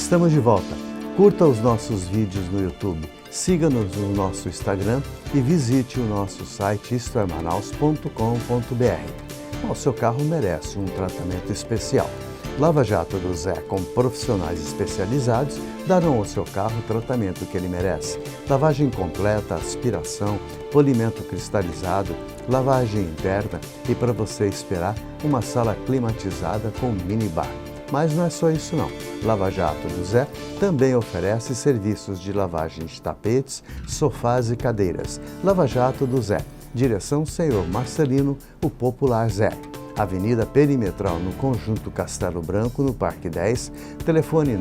Estamos de volta. Curta os nossos vídeos no YouTube, siga-nos no nosso Instagram e visite o nosso site istoemanaus.com.br. O seu carro merece um tratamento especial. Lava Jato do Zé, com profissionais especializados, darão ao seu carro o tratamento que ele merece. Lavagem completa, aspiração, polimento cristalizado, lavagem interna e, para você esperar, uma sala climatizada com minibar. Mas não é só isso não. Lava Jato do Zé também oferece serviços de lavagem de tapetes, sofás e cadeiras. Lava Jato do Zé, direção Senhor Marcelino, o popular Zé. Avenida Perimetral, no Conjunto Castelo Branco, no Parque 10, telefone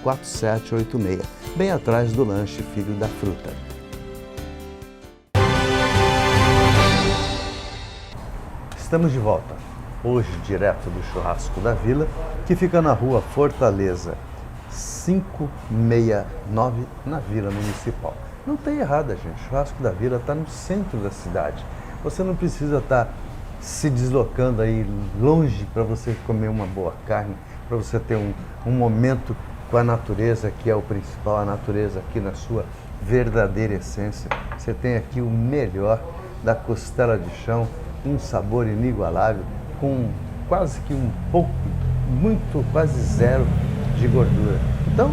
99449-4786, bem atrás do lanche Filho da Fruta. Estamos de volta, hoje direto do Churrasco da Vila, que fica na rua Fortaleza 569, na Vila Municipal. Não tem errada, gente, o Churrasco da Vila está no centro da cidade. Você não precisa estar se deslocando aí longe para você comer uma boa carne, para você ter um momento com a natureza, que é o principal, a natureza aqui na sua verdadeira essência. Você tem aqui o melhor da costela de chão, um sabor inigualável, com quase que quase zero de gordura. Então,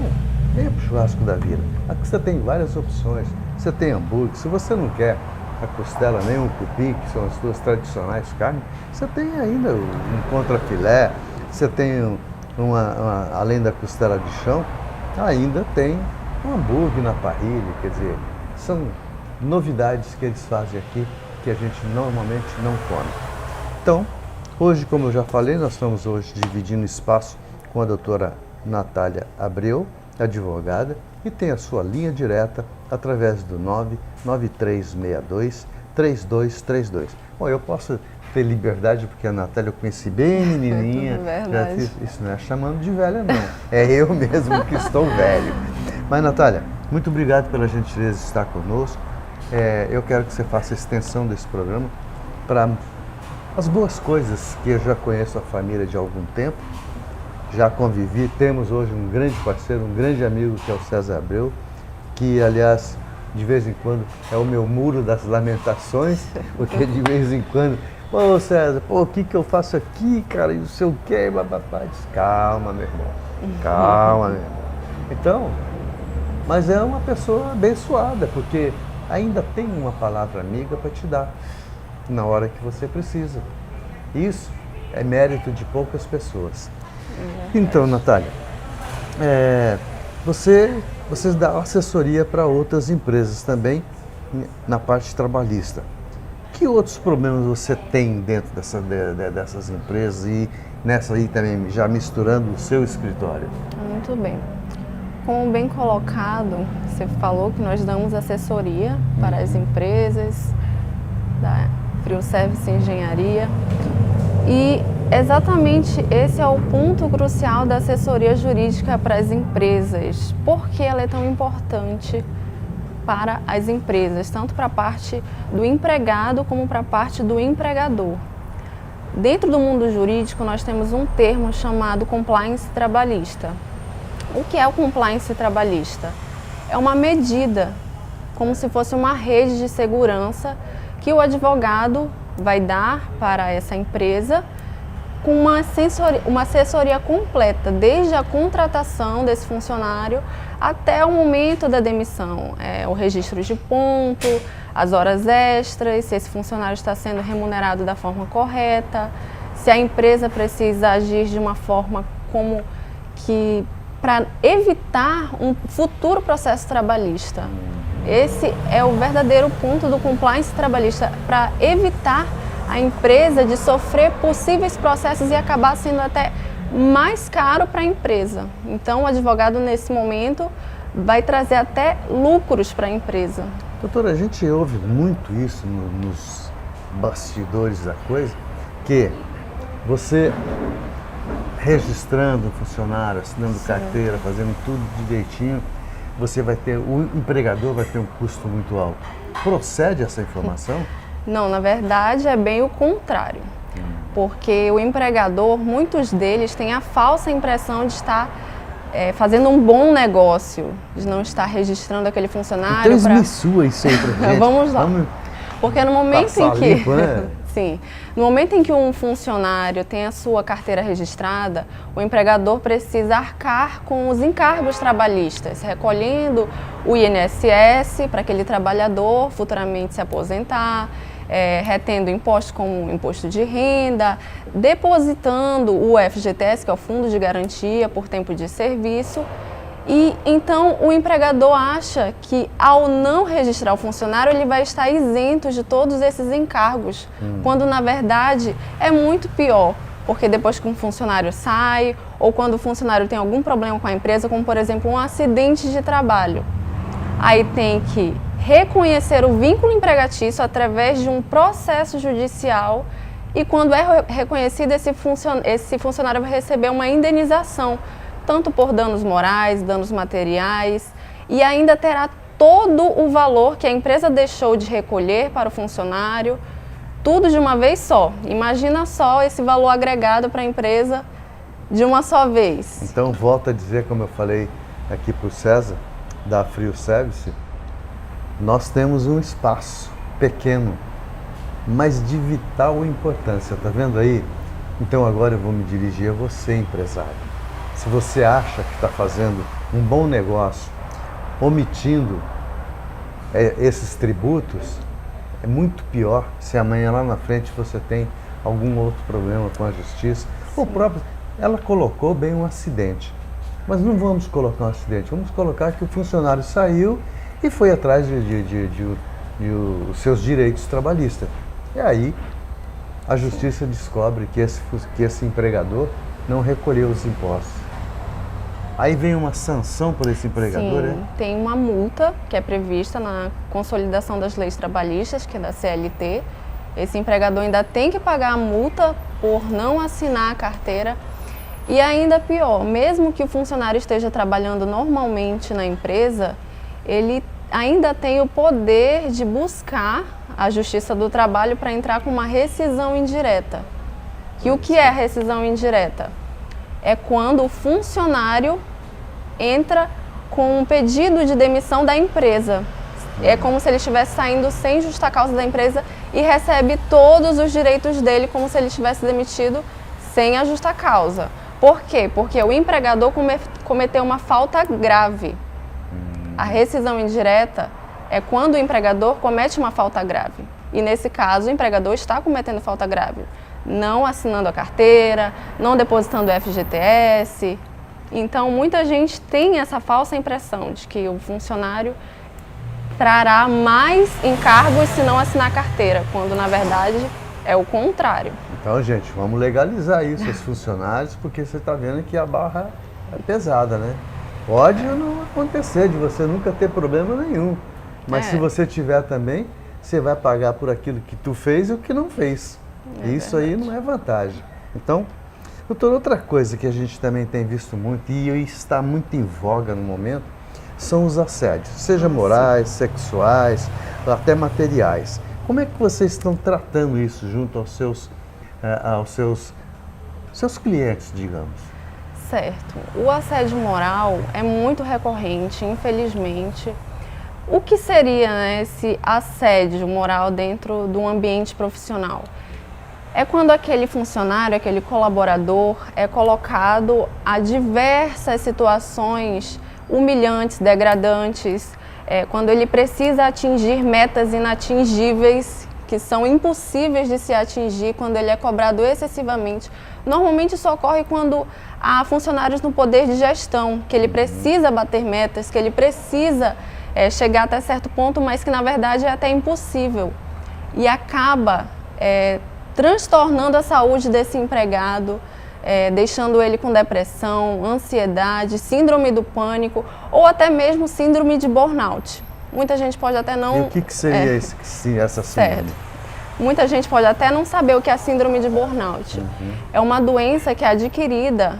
venha para o Churrasco da Vila. Aqui você tem várias opções. Você tem hambúrguer, se você não quer a costela nem o cupim, que são as duas tradicionais carnes, você tem ainda um contrafilé, você tem além da costela de chão, ainda tem um hambúrguer na parrilha, quer dizer, são novidades que eles fazem aqui que a gente normalmente não come. Então, hoje, como eu já falei, nós estamos hoje dividindo espaço com a doutora Natália Abreu, advogada, e tem a sua linha direta através do 99362-3232. Bom, eu posso ter liberdade porque a Natália eu conheci bem menininha. Isso não é chamando de velha, não. É eu mesmo que estou velho. Mas, Natália, muito obrigado pela gentileza de estar conosco. Eu quero que você faça a extensão desse programa para as boas coisas que eu já conheço a família de algum tempo. Já convivi, temos hoje um grande parceiro, um grande amigo que é o César Abreu, que, aliás, de vez em quando é o meu muro das lamentações, porque de vez em quando, ô César, o que eu faço aqui, cara, e não sei o quê, bababá. Calma, meu irmão, calma, meu irmão. Então, mas é uma pessoa abençoada, porque ainda tem uma palavra amiga para te dar na hora que você precisa. Isso é mérito de poucas pessoas. Então, Natália, vocês dão assessoria para outras empresas também na parte trabalhista. Que outros problemas você tem dentro dessas empresas e nessa aí também, já misturando o seu escritório? Muito bem. Como bem colocado, você falou que nós damos assessoria para as empresas da Frio Service Engenharia e exatamente esse é o ponto crucial da assessoria jurídica para as empresas. Por que ela é tão importante para as empresas, tanto para a parte do empregado como para a parte do empregador? Dentro do mundo jurídico, nós temos um termo chamado compliance trabalhista. O que é o compliance trabalhista? É uma medida, como se fosse uma rede de segurança que o advogado vai dar para essa empresa com uma assessoria completa, desde a contratação desse funcionário até o momento da demissão. O registro de ponto, as horas extras, se esse funcionário está sendo remunerado da forma correta, se a empresa precisa agir de uma forma como que para evitar um futuro processo trabalhista. Esse é o verdadeiro ponto do compliance trabalhista, para evitar a empresa de sofrer possíveis processos e acabar sendo até mais caro para a empresa. Então, o advogado, nesse momento, vai trazer até lucros para a empresa. Doutora, a gente ouve muito isso nos bastidores da coisa, que você registrando um funcionário, assinando carteira, fazendo tudo direitinho, o empregador vai ter um custo muito alto. Procede essa informação? Não, na verdade é bem o contrário. porque o empregador, muitos deles têm a falsa impressão de estar fazendo um bom negócio, de não estar registrando aquele funcionário. Então esmiçua isso aí pra gente. Vamos lá. Porque no momento em que... limpo, né? Sim. No momento em que um funcionário tem a sua carteira registrada, o empregador precisa arcar com os encargos trabalhistas, recolhendo o INSS para aquele trabalhador futuramente se aposentar, retendo impostos como imposto de renda, depositando o FGTS, que é o Fundo de Garantia por Tempo de Serviço. E então o empregador acha que ao não registrar o funcionário ele vai estar isento de todos esses encargos, quando na verdade é muito pior, porque depois que um funcionário sai ou quando o funcionário tem algum problema com a empresa, como por exemplo um acidente de trabalho, aí tem que reconhecer o vínculo empregatício através de um processo judicial e quando é reconhecido esse funcionário vai receber uma indenização, tanto por danos morais, danos materiais, e ainda terá todo o valor que a empresa deixou de recolher para o funcionário, tudo de uma vez só. Imagina só esse valor agregado para a empresa de uma só vez. Então, volto a dizer, como eu falei aqui para o César, da Frio Service, nós temos um espaço pequeno, mas de vital importância, tá vendo aí? Então agora eu vou me dirigir a você, empresário. Se você acha que está fazendo um bom negócio, omitindo esses tributos, é muito pior se amanhã lá na frente você tem algum outro problema com a justiça. Ou próprio, ela colocou bem um acidente, mas não vamos colocar um acidente, vamos colocar que o funcionário saiu e foi atrás de os seus direitos trabalhistas. E aí a justiça descobre que esse empregador não recolheu os impostos. Aí vem uma sanção por esse empregador, Sim, tem uma multa que é prevista na Consolidação das Leis Trabalhistas, que é da CLT. Esse empregador ainda tem que pagar a multa por não assinar a carteira. E ainda pior, mesmo que o funcionário esteja trabalhando normalmente na empresa, ele ainda tem o poder de buscar a Justiça do Trabalho para entrar com uma rescisão indireta. E o que é a rescisão indireta? É quando o funcionário entra com um pedido de demissão da empresa. É como se ele estivesse saindo sem justa causa da empresa e recebe todos os direitos dele como se ele estivesse demitido sem a justa causa. Por quê? Porque o empregador cometeu uma falta grave. A rescisão indireta é quando o empregador comete uma falta grave. E nesse caso, o empregador está cometendo falta grave. Não assinando a carteira, não depositando o FGTS. Então, muita gente tem essa falsa impressão de que o funcionário trará mais encargos se não assinar a carteira, quando, na verdade, é o contrário. Então, gente, vamos legalizar isso, os funcionários, porque você está vendo que a barra é pesada, né? Pode não acontecer de você nunca ter problema nenhum, mas se você tiver também, você vai pagar por aquilo que tu fez e o que não fez. Isso aí não é vantagem. Então, doutor, outra coisa que a gente também tem visto muito e está muito em voga no momento são os assédios, seja morais, sexuais, até materiais. Como é que vocês estão tratando isso junto aos seus clientes, digamos? Certo. O assédio moral é muito recorrente, infelizmente. O que seria, esse assédio moral dentro de um ambiente profissional? É quando aquele funcionário, aquele colaborador é colocado a diversas situações humilhantes, degradantes, quando ele precisa atingir metas inatingíveis, que são impossíveis de se atingir, quando ele é cobrado excessivamente. Normalmente isso ocorre quando há funcionários no poder de gestão, que ele precisa bater metas, que ele precisa chegar até certo ponto, mas que na verdade é até impossível. E acaba transtornando a saúde desse empregado, deixando ele com depressão, ansiedade, síndrome do pânico ou até mesmo síndrome de burnout. Muita gente pode até não... E o que seria essa síndrome? Certo. Muita gente pode até não saber o que é a síndrome de burnout. É uma doença que é adquirida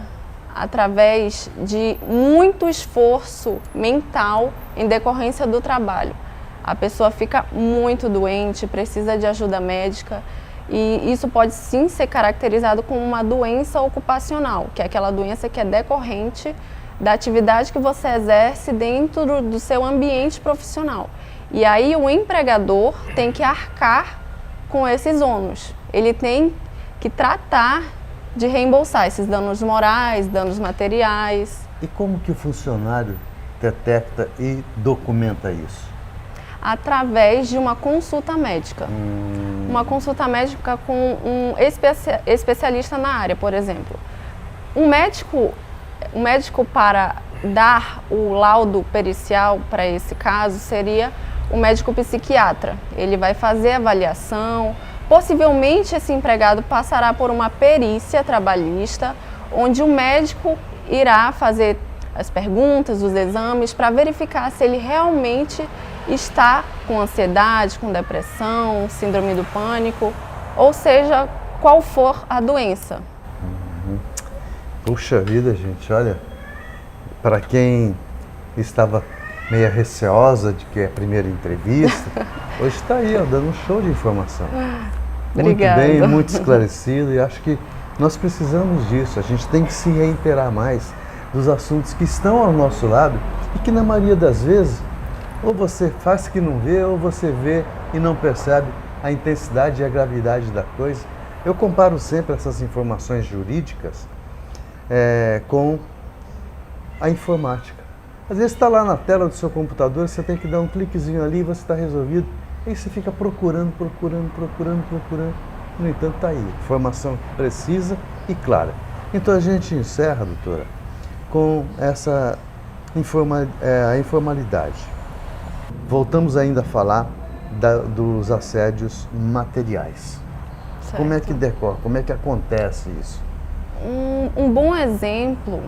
através de muito esforço mental em decorrência do trabalho. A pessoa fica muito doente, precisa de ajuda médica E isso pode sim ser caracterizado como uma doença ocupacional, que é aquela doença que é decorrente da atividade que você exerce dentro do seu ambiente profissional. E aí o empregador tem que arcar com esses ônus. Ele tem que tratar de reembolsar esses danos morais, danos materiais. E como que o funcionário detecta e documenta isso? Através de uma consulta médica. Uma consulta médica com um especialista na área, por exemplo. Um médico para dar o laudo pericial para esse caso seria o médico psiquiatra. Ele vai fazer a avaliação, possivelmente esse empregado passará por uma perícia trabalhista, onde o médico irá fazer as perguntas, os exames, para verificar se ele realmente está com ansiedade, com depressão, síndrome do pânico, ou seja, qual for a doença. Puxa vida, gente, olha, para quem estava meio receosa de que é a primeira entrevista, hoje está aí, ó, dando um show de informação. Obrigada. Muito bem, muito esclarecido, e acho que nós precisamos disso. A gente tem que se reiterar mais dos assuntos que estão ao nosso lado e que na maioria das vezes ou você faz que não vê, ou você vê e não percebe a intensidade e a gravidade da coisa. Eu comparo sempre essas informações jurídicas com a informática. Às vezes está lá na tela do seu computador, você tem que dar um cliquezinho ali e você está resolvido. Aí você fica procurando. No entanto, está aí, informação precisa e clara. Então a gente encerra, doutora, com essa a informalidade. Voltamos ainda a falar dos assédios materiais. Certo. Como é que decorre? Como é que acontece isso? Um bom exemplo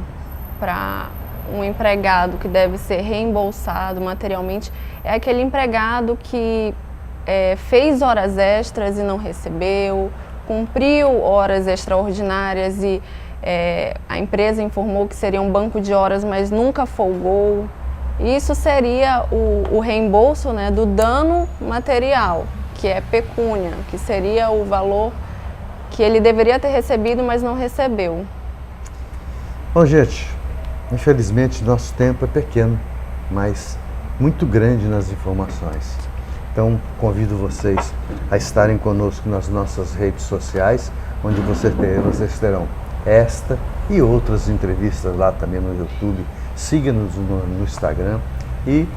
para um empregado que deve ser reembolsado materialmente é aquele empregado que fez horas extras e não recebeu, cumpriu horas extraordinárias e a empresa informou que seria um banco de horas, mas nunca folgou. Isso seria o reembolso, né, do dano material, que é pecúnia, que seria o valor que ele deveria ter recebido, mas não recebeu. Bom, gente, infelizmente nosso tempo é pequeno, mas muito grande nas informações. Então, convido vocês a estarem conosco nas nossas redes sociais, onde vocês terão esta e outras entrevistas lá também no YouTube. Siga-nos no Instagram e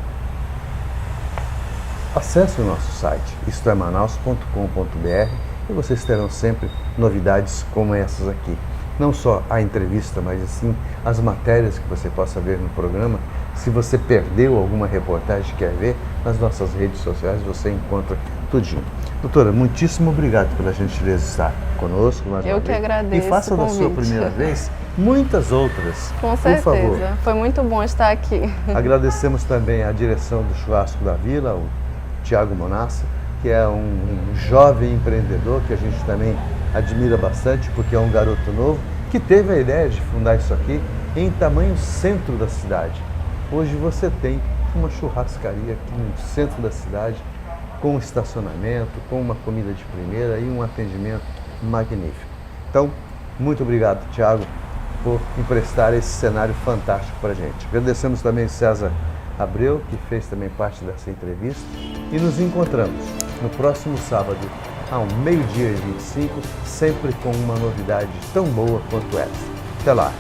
acesse o nosso site, istoemanaus.com.br, e vocês terão sempre novidades como essas aqui. Não só a entrevista, mas assim as matérias que você possa ver no programa. Se você perdeu alguma reportagem que quer ver, nas nossas redes sociais você encontra tudinho. Doutora, muitíssimo obrigado pela gentileza de estar conosco mais uma vez. Eu que agradeço. E faça da sua primeira vez muitas outras. Com certeza. Por favor. Foi muito bom estar aqui. Agradecemos também a direção do Churrasco da Vila, o Tiago Monassa, que é um jovem empreendedor que a gente também admira bastante, porque é um garoto novo, que teve a ideia de fundar isso aqui em tamanho centro da cidade. Hoje você tem uma churrascaria aqui no centro da cidade, com estacionamento, com uma comida de primeira e um atendimento magnífico. Então, muito obrigado, Tiago, por emprestar esse cenário fantástico para a gente. Agradecemos também César Abreu, que fez também parte dessa entrevista, e nos encontramos no próximo sábado, ao 12h25, sempre com uma novidade tão boa quanto essa. Até lá!